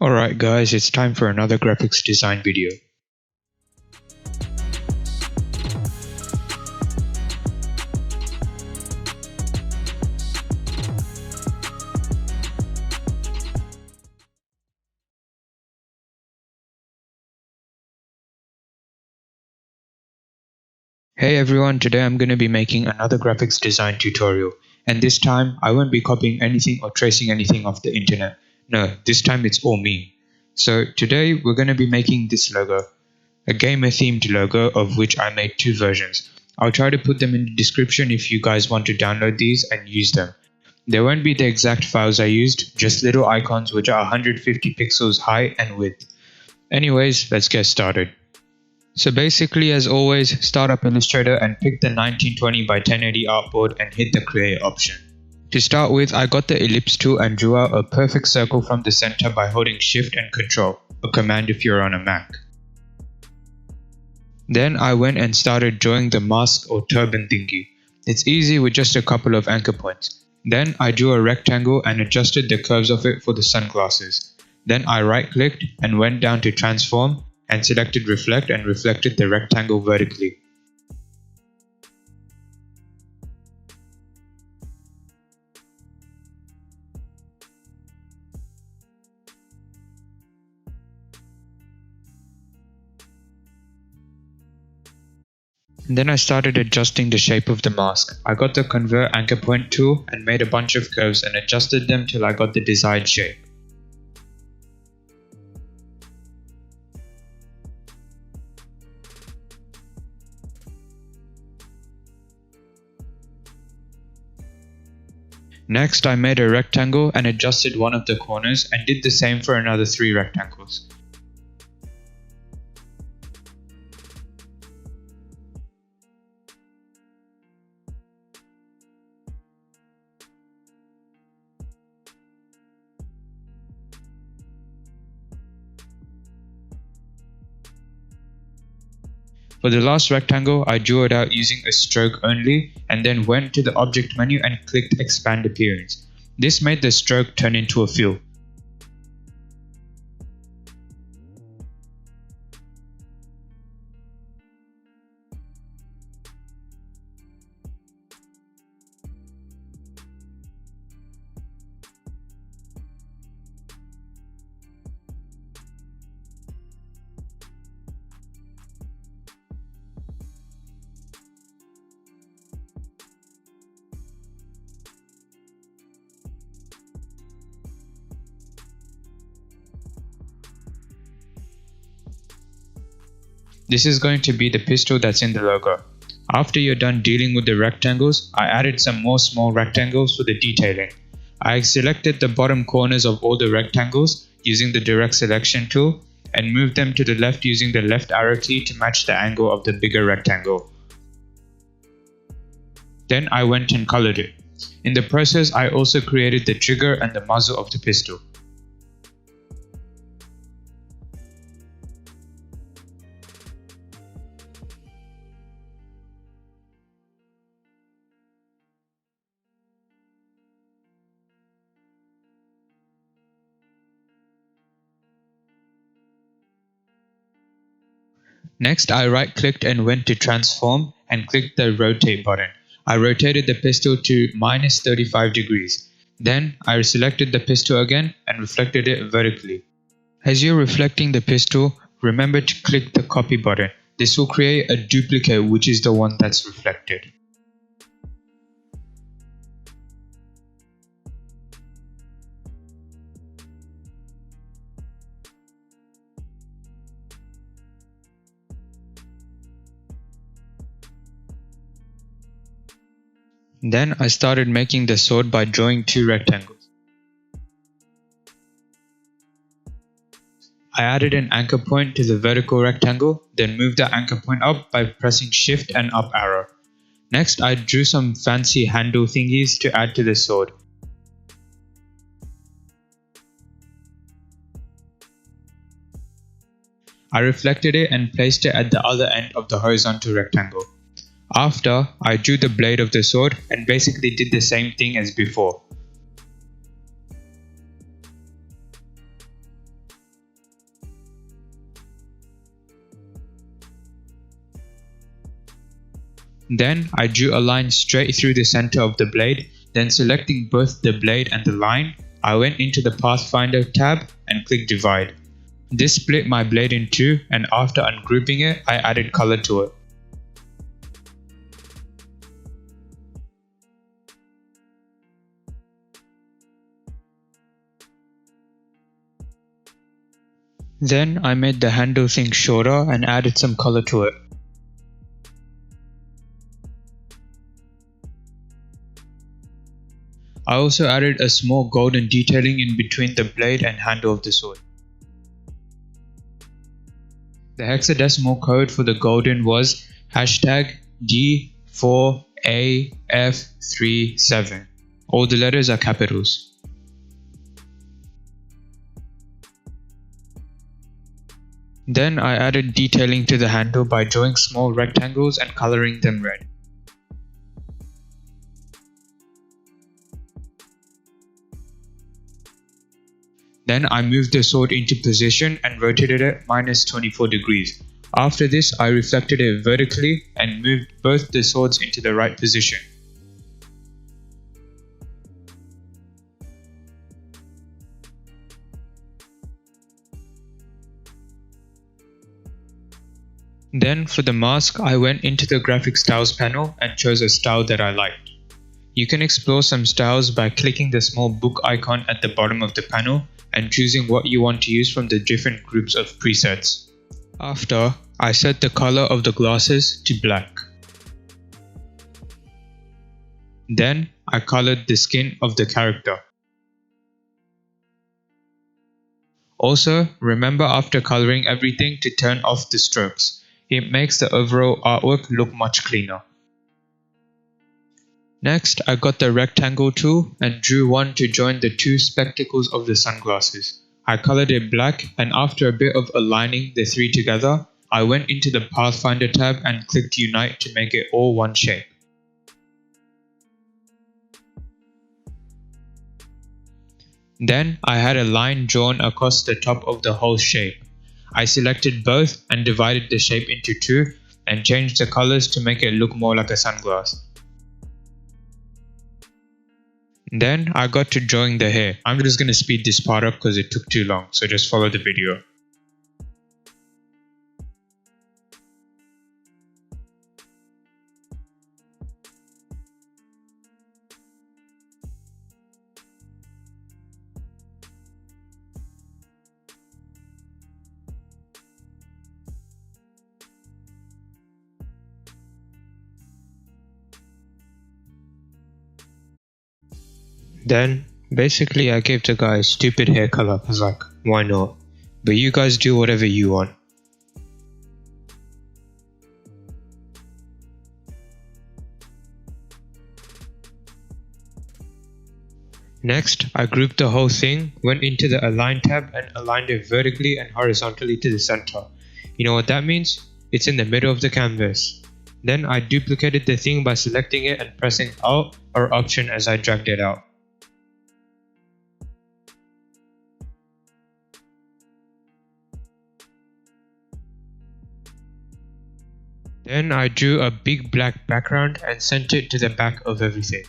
Alright guys, it's time for another graphics design video. Hey everyone, today I'm going to be making another graphics design tutorial. And this time, I won't be copying anything or tracing anything off the internet. No, this time it's all me. So today we're going to be making this logo. A gamer themed logo of which I made two versions. I'll try to put them in the description if you guys want to download these and use them. There won't be the exact files I used, just little icons which are 150 pixels high and width. Anyways, let's get started. So basically, as always, start up Illustrator and pick the 1920 by 1080 artboard and hit the create option. To start with, I got the ellipse tool and drew out a perfect circle from the center by holding Shift and Control, a command if you're on a Mac. Then I went and started drawing the mask or turban thingy. It's easy with just a couple of anchor points. Then I drew a rectangle and adjusted the curves of it for the sunglasses. Then I right clicked and went down to transform and selected reflect and reflected the rectangle vertically. Then I started adjusting the shape of the mask. I got the convert anchor point tool and made a bunch of curves and adjusted them till I got the desired shape. Next, I made a rectangle and adjusted one of the corners and did the same for another 3 rectangles. For the last rectangle, I drew it out using a stroke only and then went to the object menu and clicked expand appearance. This made the stroke turn into a fill. This is going to be the pistol that's in the logo. After you're done dealing with the rectangles, I added some more small rectangles for the detailing. I selected the bottom corners of all the rectangles using the direct selection tool and moved them to the left using the left arrow key to match the angle of the bigger rectangle. Then I went and colored it. In the process, I also created the trigger and the muzzle of the pistol. Next, I right-clicked and went to transform and clicked the rotate button. I rotated the pistol to minus 35 degrees. Then, I selected the pistol again and reflected it vertically. As you're reflecting the pistol, remember to click the copy button. This will create a duplicate, which is the one that's reflected. Then I started making the sword by drawing 2 rectangles. I added an anchor point to the vertical rectangle, then moved the anchor point up by pressing Shift and up arrow. Next, I drew some fancy handle thingies to add to the sword. I reflected it and placed it at the other end of the horizontal rectangle. After, I drew the blade of the sword and basically did the same thing as before. Then I drew a line straight through the center of the blade, then selecting both the blade and the line, I went into the Pathfinder tab and clicked divide. This split my blade in two, and after ungrouping it, I added color to it. Then I made the handle thing shorter and added some color to it. I also added a small golden detailing in between the blade and handle of the sword. The hexadecimal code for the golden was #D4AF37. All the letters are capitals. Then I added detailing to the handle by drawing small rectangles and coloring them red. Then I moved the sword into position and rotated it -24 degrees. After this, I reflected it vertically and moved both the swords into the right position. Then for the mask, I went into the graphic styles panel and chose a style that I liked. You can explore some styles by clicking the small book icon at the bottom of the panel and choosing what you want to use from the different groups of presets. After, I set the color of the glasses to black. Then, I colored the skin of the character. Also, remember after coloring everything to turn off the strokes. It makes the overall artwork look much cleaner. Next, I got the rectangle tool and drew one to join the two spectacles of the sunglasses. I colored it black, and after a bit of aligning the three together, I went into the Pathfinder tab and clicked Unite to make it all one shape. Then, I had a line drawn across the top of the whole shape. I selected both and divided the shape into two and changed the colors to make it look more like a sunglass. Then I got to drawing the hair. I'm just going to speed this part up because it took too long, so just follow the video. Then, basically I gave the guy a stupid hair color cause like, why not? But you guys do whatever you want. Next, I grouped the whole thing, went into the Align tab and aligned it vertically and horizontally to the center. You know what that means? It's in the middle of the canvas. Then I duplicated the thing by selecting it and pressing Alt or Option as I dragged it out. Then I drew a big black background and sent it to the back of everything.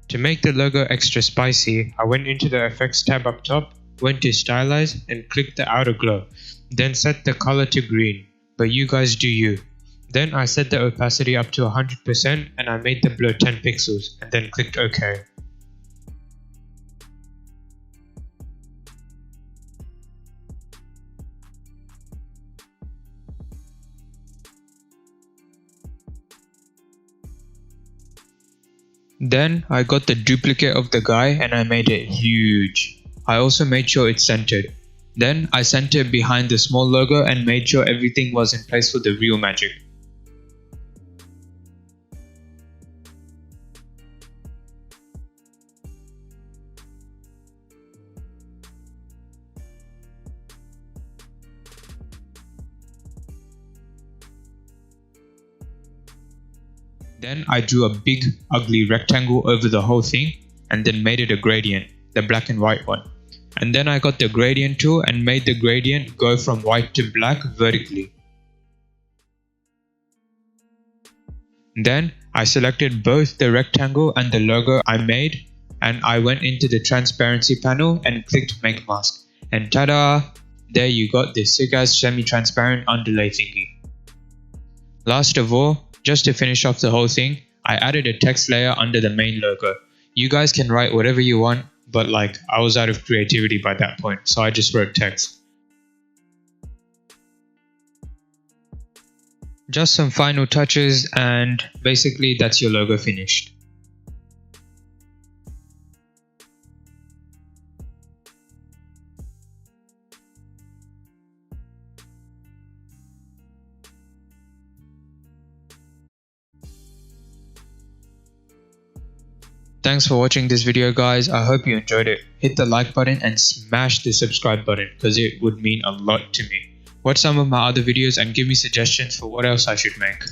To make the logo extra spicy, I went into the Effects tab up top, went to Stylize and clicked the outer glow. Then set the color to green, but you guys do you. Then I set the opacity up to 100% and I made the blur 10 pixels and then clicked OK. Then I got the duplicate of the guy and I made it huge. I also made sure it's centered. Then I centered behind the small logo and made sure everything was in place for the real magic. Then I drew a big ugly rectangle over the whole thing and then made it a gradient, the black and white one. And then I got the gradient tool and made the gradient go from white to black vertically. Then I selected both the rectangle and the logo I made, and I went into the transparency panel and clicked make mask. And tada! There you got the sick ass semi-transparent underlay thingy. Last of all, just to finish off the whole thing, I added a text layer under the main logo. You guys can write whatever you want, but like I was out of creativity by that point, so I just wrote text. Just some final touches and basically that's your logo finished. Thanks for watching this video guys, I hope you enjoyed it. Hit the like button and smash the subscribe button because it would mean a lot to me. Watch some of my other videos and give me suggestions for what else I should make.